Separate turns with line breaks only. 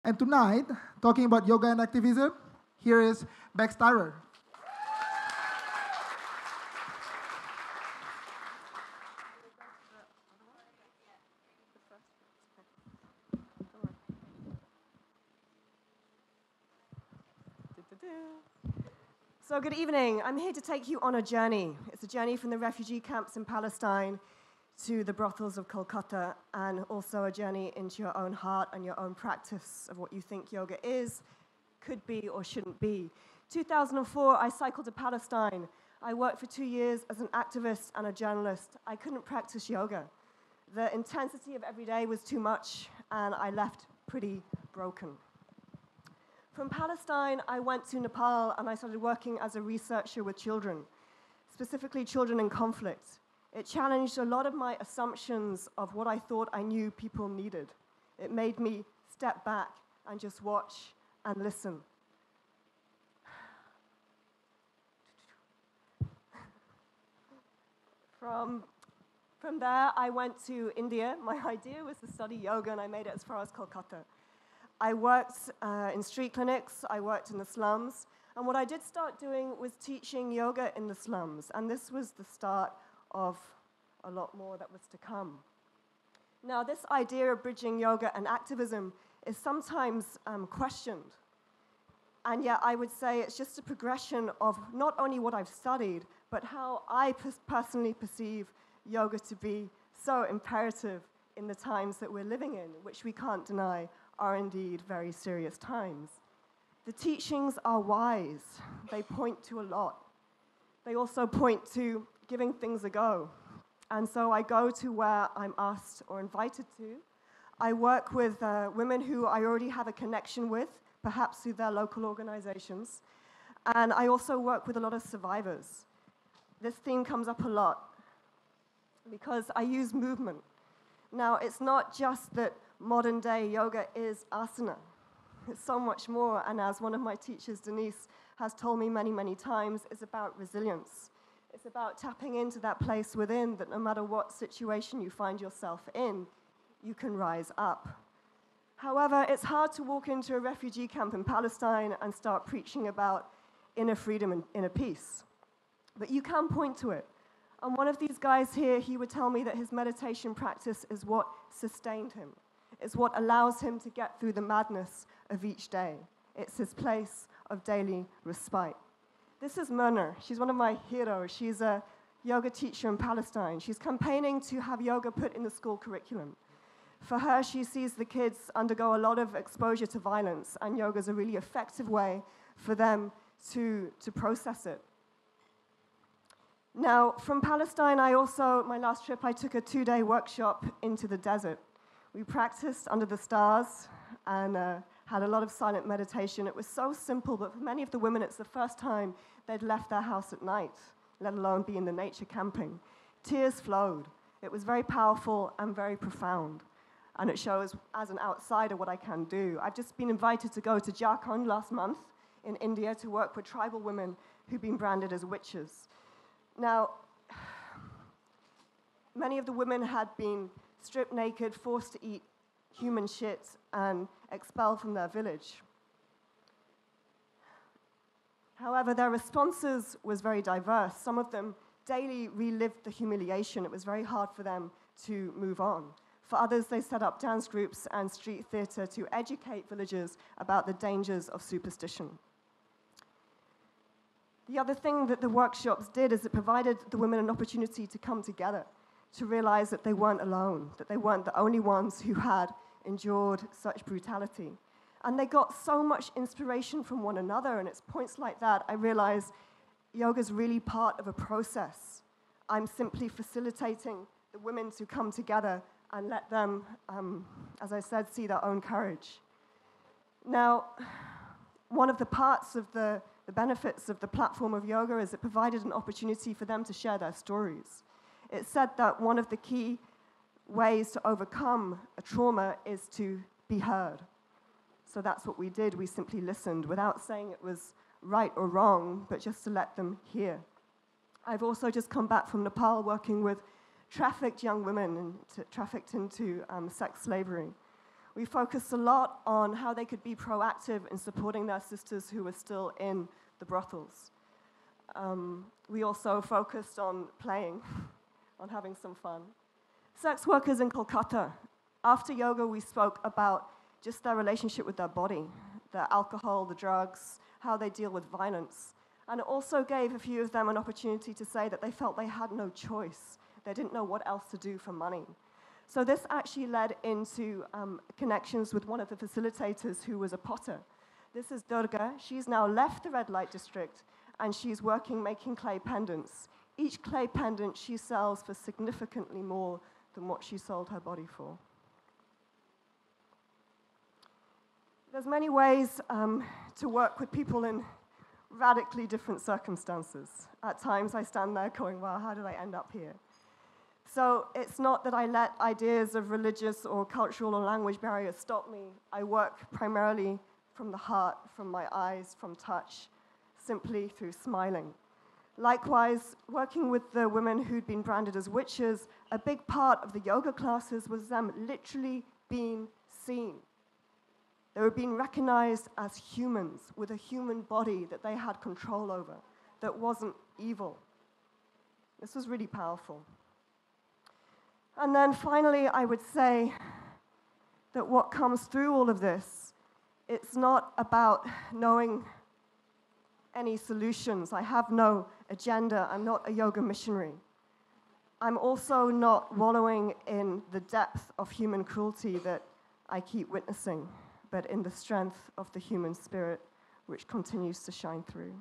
And tonight, talking about yoga and activism, here is Bex Tyrer.
So good evening. I'm here to take you on a journey. It's a journey from the refugee camps in Palestine to the brothels of Kolkata, and also a journey into your own heart and your own practice of what you think yoga is, could be, or shouldn't be. 2004, I cycled to Palestine. I worked for 2 years as an activist and a journalist. I couldn't practice yoga. The intensity of every day was too much, and I left pretty broken. From Palestine, I went to Nepal, and I started working as a researcher with children, specifically children in conflict. It challenged a lot of my assumptions of what I thought I knew people needed. It made me step back and just watch and listen. From there, I went to India. My idea was to study yoga, and I made it as far as Kolkata. I worked in street clinics, I worked in the slums, and what I did start doing was teaching yoga in the slums, and this was the start of a lot more that was to come. Now, this idea of bridging yoga and activism is sometimes questioned, and yet I would say it's just a progression of not only what I've studied, but how I personally perceive yoga to be so imperative in the times that we're living in, which we can't deny are indeed very serious times. The teachings are wise. They point to a lot. They also point to giving things a go. And so I go to where I'm asked or invited to. I work with women who I already have a connection with, perhaps through their local organizations. And I also work with a lot of survivors. This theme comes up a lot because I use movement. Now, it's not just that modern day yoga is asana. It's so much more, and as one of my teachers, Denise, has told me many, many times, it's about resilience. It's about tapping into that place within that no matter what situation you find yourself in, you can rise up. However, it's hard to walk into a refugee camp in Palestine and start preaching about inner freedom and inner peace. But you can point to it. And one of these guys here, he would tell me that his meditation practice is what sustained him. It's what allows him to get through the madness of each day. It's his place of daily respite. This is Myrna. She's one of my heroes. She's a yoga teacher in Palestine. She's campaigning to have yoga put in the school curriculum. For her, she sees the kids undergo a lot of exposure to violence, and yoga is a really effective way for them to process it. Now, from Palestine, my last trip, I took a 2-day workshop into the desert. We practiced under the stars and had a lot of silent meditation. It was so simple, but for many of the women, it's the first time they'd left their house at night, let alone be in the nature camping. Tears flowed. It was very powerful and very profound. And it shows, as an outsider, what I can do. I've just been invited to go to Jharkhand last month in India to work with tribal women who've been branded as witches. Now, many of the women had been stripped naked, forced to eat human shit, and expelled from their village. However, their responses was very diverse. Some of them daily relived the humiliation. It was very hard for them to move on. For others, they set up dance groups and street theater to educate villagers about the dangers of superstition. The other thing that the workshops did is it provided the women an opportunity to come together, to realize that they weren't alone, that they weren't the only ones who had endured such brutality. And they got so much inspiration from one another, and it's points like that I realized yoga's really part of a process. I'm simply facilitating the women to come together and let them, as I said, see their own courage. Now, one of the parts of the benefits of the platform of yoga is it provided an opportunity for them to share their stories. It said that one of the key ways to overcome a trauma is to be heard. So that's what we did. We simply listened without saying it was right or wrong, but just to let them hear. I've also just come back from Nepal working with trafficked young women and trafficked into sex slavery. We focused a lot on how they could be proactive in supporting their sisters who were still in the brothels. We also focused on playing, on having some fun. Sex workers in Kolkata. After yoga, we spoke about just their relationship with their body, the alcohol, the drugs, how they deal with violence. And it also gave a few of them an opportunity to say that they felt they had no choice. They didn't know what else to do for money. So this actually led into connections with one of the facilitators who was a potter. This is Durga. She's now left the red light district, and she's working making clay pendants. Each clay pendant she sells for significantly more than what she sold her body for. There's many ways to work with people in radically different circumstances. At times I stand there going, well, how did I end up here? So it's not that I let ideas of religious or cultural or language barriers stop me. I work primarily from the heart, from my eyes, from touch, simply through smiling. Likewise, working with the women who'd been branded as witches, a big part of the yoga classes was them literally being seen. They were being recognized as humans with a human body that they had control over, that wasn't evil. This was really powerful. And then finally, I would say that what comes through all of this, it's not about knowing any solutions. I have no agenda. I'm not a yoga missionary. I'm also not wallowing in the depth of human cruelty that I keep witnessing, but in the strength of the human spirit, which continues to shine through.